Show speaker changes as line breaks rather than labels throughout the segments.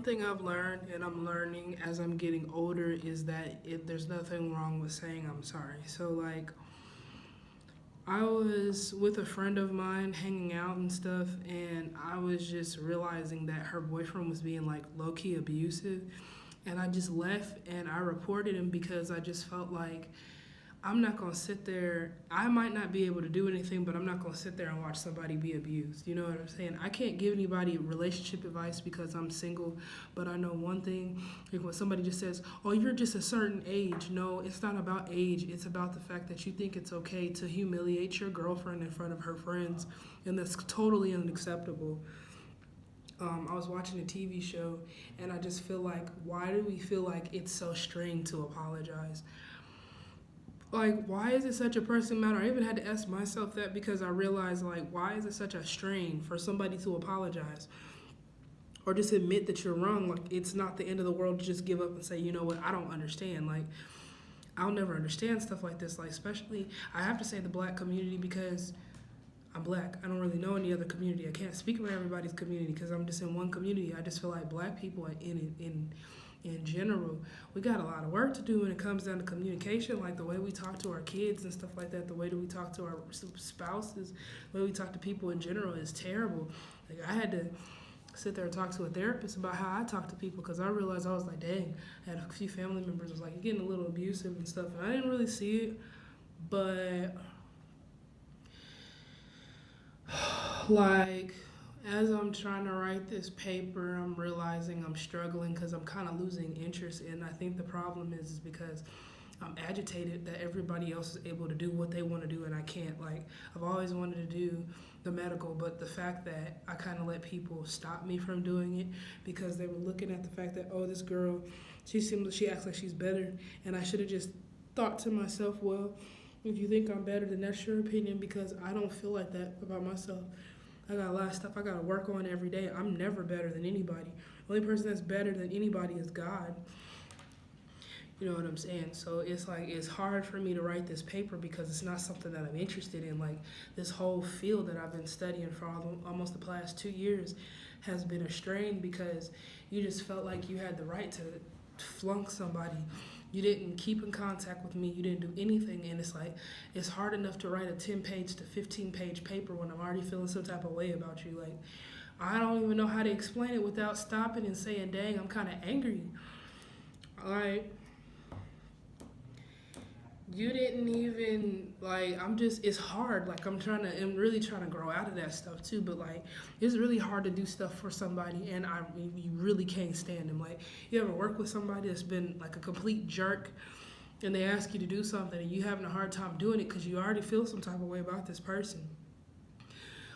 thing I've learned and I'm learning as I'm getting older is that there's nothing wrong with saying I'm sorry. So, like, I was with a friend of mine hanging out and stuff, and I was just realizing that her boyfriend was being like low key abusive. And I just left and I reported him because I just felt like I'm not gonna sit there. I might not be able to do anything, but I'm not gonna sit there and watch somebody be abused. You know what I'm saying? I can't give anybody relationship advice because I'm single, but I know one thing. Like when somebody just says, "Oh, you're just a certain age," no, it's not about age. It's about the fact that you think it's okay to humiliate your girlfriend in front of her friends, and that's totally unacceptable. I was watching a TV show, and I just feel like, why do we feel like it's so strange to apologize? Like, why is it such a pressing matter? I even had to ask myself that because I realized, like, why is it such a strain for somebody to apologize or just admit that you're wrong? Like, it's not the end of the world to just give up and say, you know what, I don't understand. Like, I'll never understand stuff like this. Like, especially, I have to say the black community because I'm black. I don't really know any other community. I can't speak for everybody's community because I'm just in one community. I just feel like black people in general, we got a lot of work to do when it comes down to communication, like the way we talk to our kids and stuff like that, the way that we talk to our spouses, the way we talk to people in general is terrible. Like I had to sit there and talk to a therapist about how I talk to people because I realized I was like, dang, I had a few family members was like getting a little abusive and stuff, and I didn't really see it, but like as I'm trying to write this paper, I'm realizing I'm struggling because I'm kind of losing interest. And I think the problem is because I'm agitated that everybody else is able to do what they want to do and I can't. Like, I've always wanted to do the medical, but the fact that I kind of let people stop me from doing it because they were looking at the fact that, oh, this girl, she acts like she's better. And I should have just thought to myself, well, if you think I'm better, then that's your opinion because I don't feel like that about myself. I got a lot of stuff I gotta work on every day. I'm never better than anybody. The only person that's better than anybody is God. You know what I'm saying? So it's like it's hard for me to write this paper because it's not something that I'm interested in. Like this whole field that I've been studying for almost the past 2 years has been a strain because you just felt like you had the right to flunk somebody. You didn't keep in contact with me. You didn't do anything. And it's like, it's hard enough to write a 10-page to 15-page paper when I'm already feeling some type of way about you. Like, I don't even know how to explain it without stopping and saying, dang, I'm kind of angry. Like, you didn't even like it's hard. Like I'm really trying to grow out of that stuff too, but like it's really hard to do stuff for somebody and you really can't stand them. Like you ever work with somebody that's been like a complete jerk and they ask you to do something and you having a hard time doing it because you already feel some type of way about this person.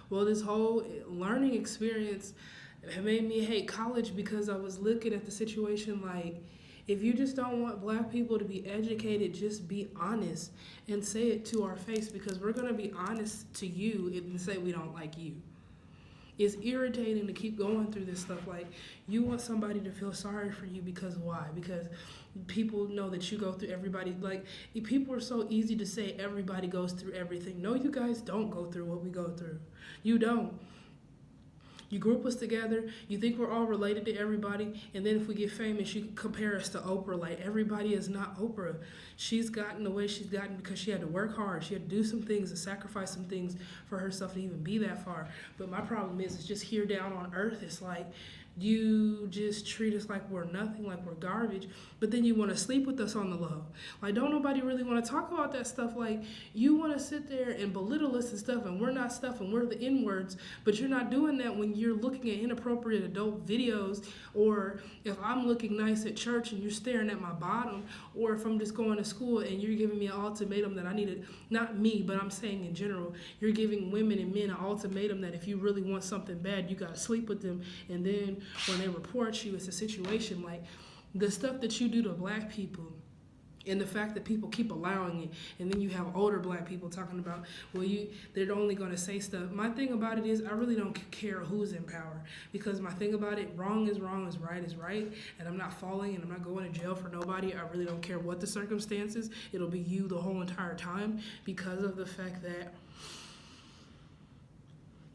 Well, this whole learning experience made me hate college because I was looking at the situation like, if you just don't want black people to be educated, just be honest and say it to our face because we're going to be honest to you and say we don't like you. It's irritating to keep going through this stuff. Like, you want somebody to feel sorry for you because why? Because people know that you go through everybody. Like, people are so easy to say everybody goes through everything. No, you guys don't go through what we go through. You don't. You group us together, you think we're all related to everybody, and then if we get famous, you compare us to Oprah. Like, everybody is not Oprah. She's gotten the way she's gotten because she had to work hard. She had to do some things and sacrifice some things for herself to even be that far. But my problem is, it's just here down on earth. It's like, you just treat us like we're nothing, like we're garbage, but then you want to sleep with us on the low. Like, don't nobody really want to talk about that stuff. Like, you want to sit there and belittle us and stuff, and we're not stuff, and we're the N-words, but you're not doing that when you're looking at inappropriate adult videos, or if I'm looking nice at church and you're staring at my bottom, or if I'm just going to school and you're giving me an ultimatum that I needed, not me, but I'm saying in general, you're giving women and men an ultimatum that if you really want something bad, you got to sleep with them, and then when they report you, it's a situation like the stuff that you do to black people and the fact that people keep allowing it, and then you have older black people talking about, well, they're only going to say stuff. My thing about it is I really don't care who's in power because my thing about it, wrong is right is right, and I'm not falling and I'm not going to jail for nobody. I really don't care what the circumstances. It'll be you the whole entire time because of the fact that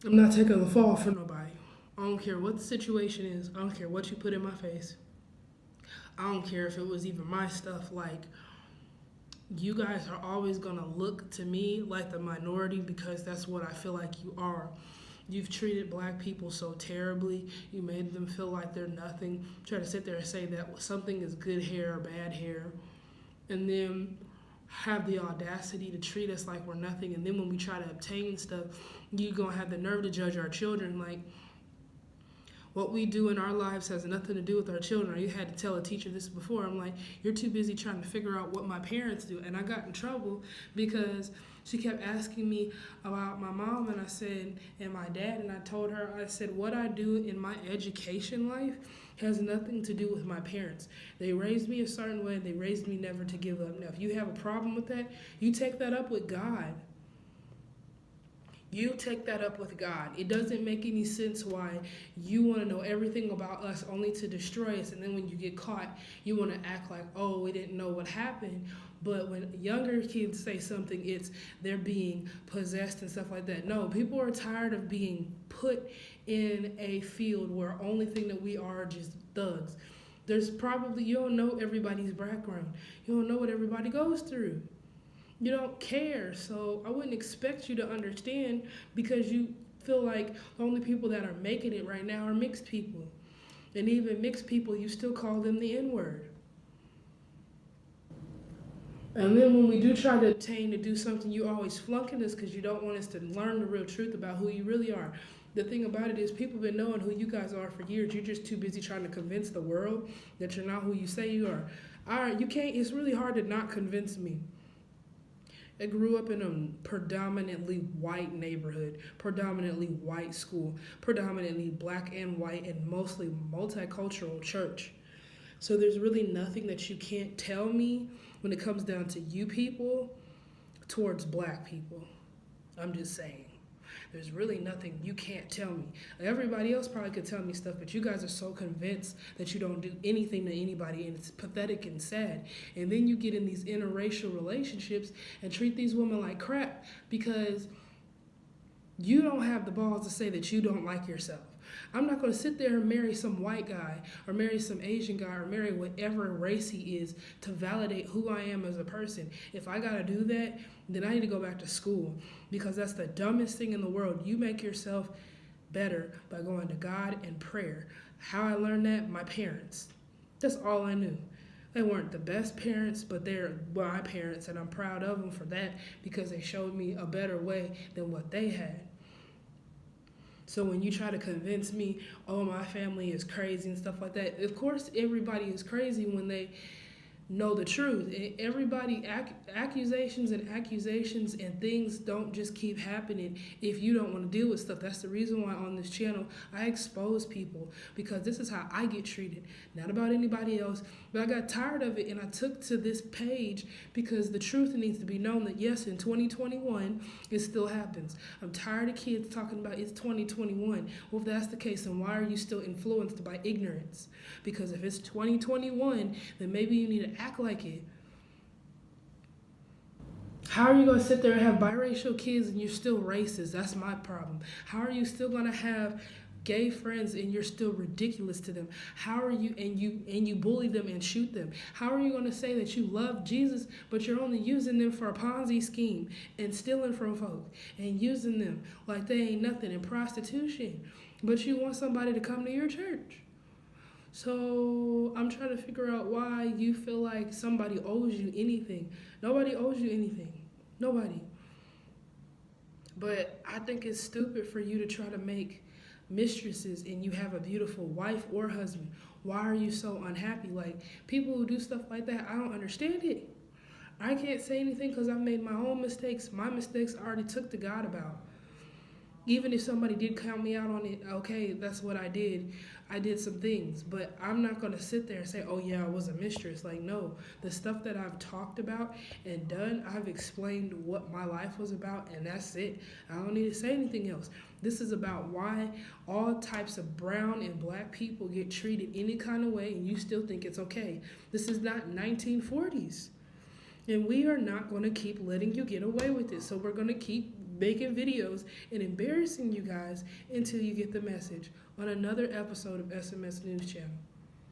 I'm not taking the fall for nobody. I don't care what the situation is. I don't care what you put in my face. I don't care if it was even my stuff. Like, you guys are always going to look to me like the minority because that's what I feel like you are. You've treated black people so terribly. You made them feel like they're nothing. Try to sit there and say that something is good hair or bad hair. And then have the audacity to treat us like we're nothing. And then when we try to obtain stuff, you're going to have the nerve to judge our children. Like, what we do in our lives has nothing to do with our children. You had to tell a teacher this before. I'm like, you're too busy trying to figure out what my parents do. And I got in trouble because she kept asking me about my mom, and I said, and my dad, and I told her, I said, what I do in my education life has nothing to do with my parents. They raised me a certain way, and they raised me never to give up. Now, if you have a problem with that, you take that up with God. You take that up with God. It doesn't make any sense why you want to know everything about us only to destroy us. And then when you get caught, you want to act like, oh, we didn't know what happened. But when younger kids say something, it's they're being possessed and stuff like that. No, people are tired of being put in a field where only thing that we are just thugs. There's probably, you don't know everybody's background. You don't know what everybody goes through. You don't care, so I wouldn't expect you to understand because you feel like the only people that are making it right now are mixed people. And even mixed people, you still call them the N-word. And then when we do try to obtain to do something, you always flunking us because you don't want us to learn the real truth about who you really are. The thing about it is people have been knowing who you guys are for years. You're just too busy trying to convince the world that you're not who you say you are. All right, you can't, it's really hard to not convince me. I grew up in a predominantly white neighborhood, predominantly white school, predominantly black and white, and mostly multicultural church. So there's really nothing that you can't tell me when it comes down to you people towards black people. I'm just saying. There's really nothing you can't tell me. Everybody else probably could tell me stuff, but you guys are so convinced that you don't do anything to anybody, and it's pathetic and sad. And then you get in these interracial relationships and treat these women like crap because you don't have the balls to say that you don't like yourself. I'm not going to sit there and marry some white guy or marry some Asian guy or marry whatever race he is to validate who I am as a person. If I got to do that, then I need to go back to school because that's the dumbest thing in the world. You make yourself better by going to God and prayer. How I learned that? My parents. That's all I knew. They weren't the best parents, but they're my parents, and I'm proud of them for that because they showed me a better way than what they had. So when you try to convince me, oh, my family is crazy and stuff like that, of course everybody is crazy when they know the truth. Everybody, accusations and things don't just keep happening if you don't want to deal with stuff. That's the reason why on this channel I expose people, because this is how I get treated, not about anybody else. But I got tired of it and I took to this page because the truth needs to be known that yes, in 2021 it still happens. I'm tired of kids talking about it's 2021. Well, if that's the case, then why are you still influenced by ignorance? Because if it's 2021, then maybe you need to act like it. How are you going to sit there and have biracial kids and you're still racist? That's my problem. How are you still going to have gay friends and you're still ridiculous to them? How are you and you bully them and shoot them? How are you going to say that you love Jesus but you're only using them for a Ponzi scheme and stealing from folks and using them like they ain't nothing in prostitution, but you want somebody to come to your church? So I'm trying to figure out why you feel like somebody owes you anything. Nobody owes you anything. Nobody. But I think it's stupid for you to try to make mistresses and you have a beautiful wife or husband. Why are you so unhappy? Like, people who do stuff like that, I don't understand it. I can't say anything because I've made my own mistakes. My mistakes I already took to God about. Even if somebody did count me out on it, okay, that's what I did. I did some things, but I'm not going to sit there and say, oh yeah, I was a mistress. Like, no, the stuff that I've talked about and done, I've explained what my life was about, and that's it. I don't need to say anything else. This is about why all types of brown and black people get treated any kind of way, and you still think it's okay. This is not 1940s. And we are not going to keep letting you get away with it. So we're going to keep making videos and embarrassing you guys until you get the message on another episode of SMS News Channel.